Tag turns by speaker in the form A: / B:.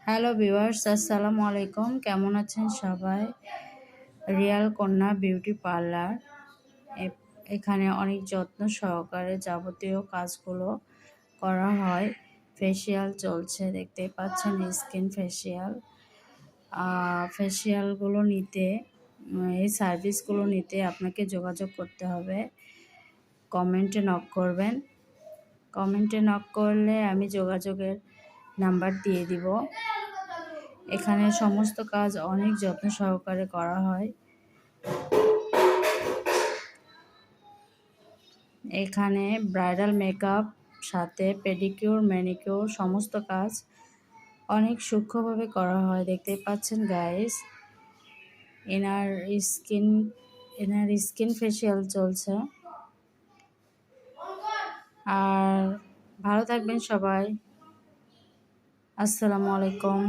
A: Hello viewers, আসসালামু আলাইকুম। কেমন আছেন সবাই? রিয়াল কন্যা বিউটি পার্লার। এখানে অনেক যত্ন সহকারে যাবতীয় কাজগুলো করা হয়। ফেসিয়াল চলছে, দেখতেই পাচ্ছেন স্কিন ফেসিয়াল। ফেসিয়ালগুলো নিতে, এই সার্ভিসগুলো নিতে আপনাকে যোগাযোগ করতে হবে। কমেন্টে নক করবেন। কমেন্টে নক করলে আমি যোগাযোগের নাম্বার দিয়ে দিব। এখানে সমস্ত কাজ অনেক যত্ন সহকারে করা হয়। এখানে ব্রাইডাল মেকআপ সাথে পেডিকিউর, ম্যানিকিউর সমস্ত কাজ অনেক সূক্ষ্মভাবে করা হয়। দেখতেই পাচ্ছেন গাইস, এনার স্কিন ফেসিয়াল চলছে। আর ভালো থাকবেন সবাই। আসসালামু আলাইকুম।